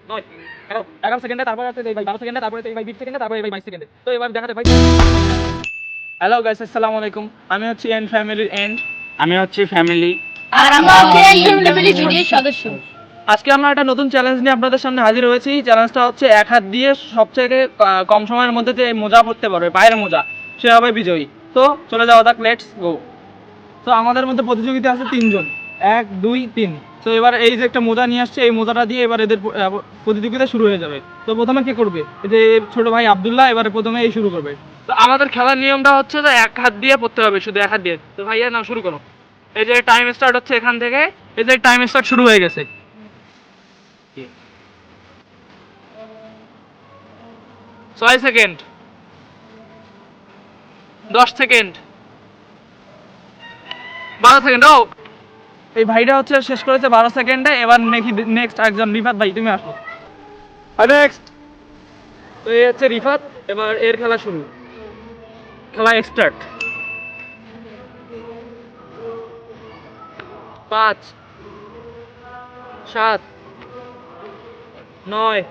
9 11 সেকেন্ডে, তারপরে আছে এই ভাই 12 সেকেন্ডে, তারপরে এই ভাই 20 সেকেন্ডে, তারপরে এই ভাই 22 সেকেন্ডে। তো এবার দেখাতে ভাই। হ্যালো গাইস, আসসালামু আলাইকুম। আমি হচ্ছি এন্ড ফ্যামিলির এন্ড। আমি হচ্ছি ফ্যামিলি। আর আমরা হচ্ছে এই ফ্যামিলির ভিডিওর সদস্য। আজকে আমরা একটা নতুন চ্যালেঞ্জ নিয়ে আপনাদের সামনে হাজির হয়েছি। চ্যালেঞ্জটা হচ্ছে এক হাত দিয়ে সবথেকে কম সময়ের মধ্যে যে মোজা পড়তে পারবে, পায়ের মোজা, সে হবে বিজয়ী। তো চলে যাওয়া যাক, লেটস গো। তো আমাদের মধ্যে প্রতিযোগিতা আছে 3 জন, 1 2 3। তো এবার এই যে একটা মোজা নিয়ে আসছে, এই মোজাটা দিয়ে এবার এদের প্রতিযোগিতা শুরু হয়ে যাবে। তো প্রথমে কে করবে? এই যে ছোট ভাই আব্দুল্লাহ এবারে প্রথমে এই শুরু করবে। তো আমাদের খেলার নিয়মটা হচ্ছে যে এক হাত দিয়ে পড়তে হবে, শুধু এক হাত দিয়ে। তো ভাইয়া নাও, শুরু করো। এই যে টাইম স্টার্ট হচ্ছে এখান থেকে, এই যে টাইম স্টার্ট শুরু হয়ে গেছে। 6 সেকেন্ড, 10 সেকেন্ড, 12 সেকেন্ড। ও এই ভাইটা হচ্ছে শেষ করেছে 12 সেকেন্ডে। এবার নেক্সট একজন রিফাত ভাই, তুমি আসো। নেক্সট। তো এই হচ্ছে রিফাত, এবার এর খেলা শুরু, খেলা স্টার্ট। 5 7 9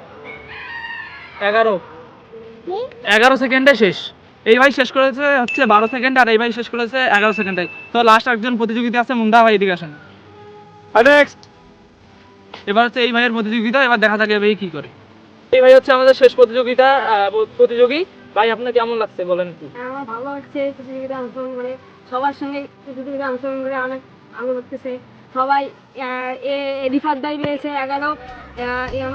11 সেকেন্ডে শেষ। এই ভাই শেষ করেছে হচ্ছে 12 সেকেন্ড, আর এই ভাই শেষ করেছে 11 সেকেন্ডে। তো লাস্ট একজন প্রতিযোগিতা আছে, মুন্দা ভাই, এদিকে আসেন। নেক্সট। এবার হচ্ছে এই ভাইয়ের প্রতিযোগিতা, এবার দেখা যাক এই ভাই কি করে। এই ভাই হচ্ছে আমাদের শেষ প্রতিযোগী। ভাই আপনার কেমন লাগছে বলেন একটু। আমার ভালো লাগছে প্রতিযোগিতায় অংশগ্রহণ করে, সবার সঙ্গে প্রতিযোগিতায় অংশগ্রহণ করে অনেক ভালো লাগতেছে। সবাই রিফাত ভাই পেয়েছে 11,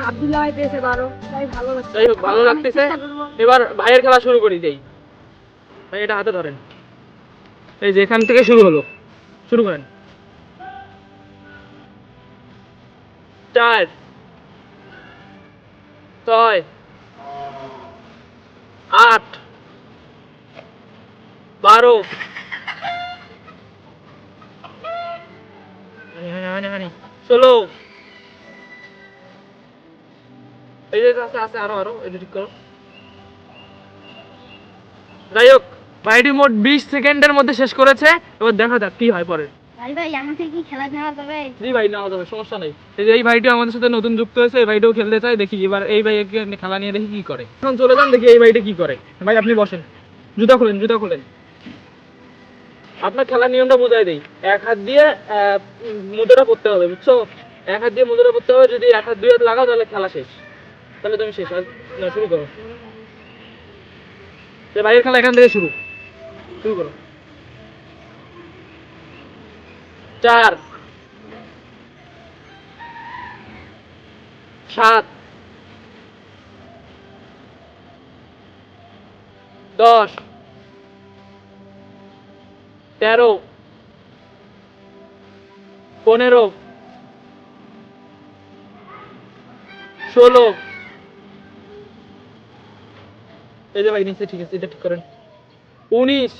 আব্দুল্লাহ ভাই পেয়েছে 12। তাই ভালো লাগছে, যাই হোক, ভালো লাগতেছে। চেষ্টা করবো। এবার ভাইয়ের খেলা শুরু করি দেই। ভাই এটা হাতে ধরেন, এই যে এখান থেকে শুরু হলো, শুরু করেন। 4 6 8 12 16। এই যে আছে আরো এটা ঠিক করো। যাই হোক, ভাইটি মোট 20 সেকেন্ডের মধ্যে শেষ করেছে। এবার দেখা যাক কি হয় পরে। ভাই আমাকে কি খেলা নেওয়া যাবে? জি ভাই, নেওয়া যাবে, সমস্যা নেই। এই যে এই ভাইটিও আমাদের সাথে নতুন যুক্ত হয়েছে, এই ভাইটিও খেলতে চাই, দেখি এবার এই ভাইকে খেলা নিয়ে দেখি কি করে। এখন চলে যান, দেখি এই ভাইটা কি করে। ভাই আপনি বসেন, জুতা খুলেন। আপনার খেলার নিয়মটা বোঝাই দেই। এক হাত দিয়ে মোজাটা পড়তে হবে, বুঝছো? এক হাত দিয়ে মোজাটা পড়তে হবে। যদি এক হাত 2 হাত লাগাও তাহলে খেলা শেষ, তাহলে তুমি শেষ। না, শুরু করো। ভাইয়ের খেলা এখান থেকে শুরু করো। 4 7 10 13 15 16। এই যে ভাই নিচে, ঠিক আছে, এটা ঠিক করেন। 19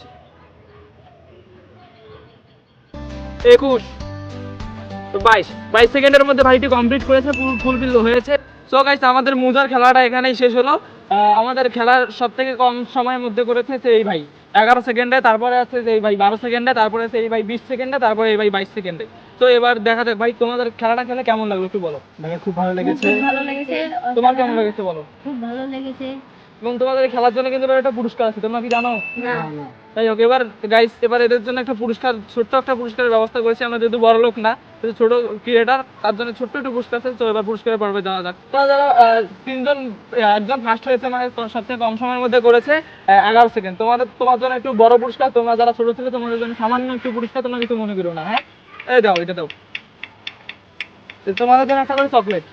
21। তো 22 সেকেন্ডের মধ্যে ভাইটি কমপ্লিট করেছে, ফুলফিল হয়েছে। সো গাইস, আমাদের মোজার খেলাটা এখানেই শেষ হলো। আমাদের খেলার সব থেকে কম সময়ের মধ্যে করেছে এই ভাই 11 সেকেন্ডে, তারপরে আছে এই ভাই 12 সেকেন্ডে, তারপরে আছে এই ভাই 20 সেকেন্ডে, তারপরে এই ভাই 22 সেকেন্ডে। তো এবার দেখা যাক ভাই, তোমাদের খেলাটা খেলে কেমন লাগলো একটু বলো। দেখে খুব ভালো লেগেছে। খুব ভালো লেগেছে। তোমার কেমন লেগেছে বলো। খুব ভালো লেগেছে। এবং তোমাদের এই খেলার জন্য কিন্তু এবার একটা পুরস্কার আছে, তোমরা কি জানো? না। যাই হোক, এবার গাইস, এবার এদের জন্য একটা পুরস্কার, ছোট্ট একটা পুরস্কারের ব্যবস্থা করেছি আমরা, যেহেতু বড় লোক না, যেহেতু ছোট ক্রিয়েটার, তার জন্য ছোট্ট একটু পুরস্কার আছে। তো এবার পুরস্কারের পর্বে যাওয়া যাক। তোমরা যারা 3 জন, একজন ফার্স্ট হয়েছে, মানে সবথেকে কম সময়ের মধ্যে করেছে 11 সেকেন্ড, তোমার জন্য একটু বড় পুরস্কার। তোমরা যারা ছোট ছিল, তোমাদের জন্য সামান্য একটু পুরস্কার, তোমরা কিছু মনে করো না, হ্যাঁ? এই দাও, এটা দাও। তোমাদের জন্য একটা করে চকলেট,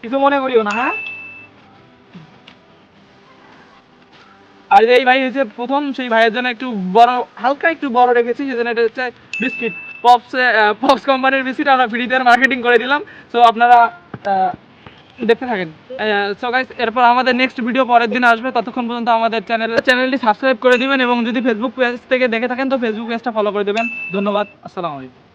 কিছু মনে করিও না, হ্যাঁ? আর এই ভাই হচ্ছে প্রথম, সেই ভাইয়ের জন্য একটু বড়, হালকা একটু বড় রেখেছি, সেজন্য এটা হচ্ছে বিস্কিট, পপস কোম্পানির বিস্কিট আমরা ফ্রিতে মার্কেটিং করে দিলাম। সো আপনারা দেখতে থাকেন। সো গাইস, এরপর আমাদের নেক্সট ভিডিও পরের দিন আসবে। ততক্ষণ পর্যন্ত আমাদের চ্যানেলটি সাবস্ক্রাইব করে দিবেন, এবং যদি ফেসবুক পেজ থেকে দেখে থাকেন তো ফেসবুক পেজটা ফলো করে দেবেন। ধন্যবাদ, আসসালামু আলাইকুম।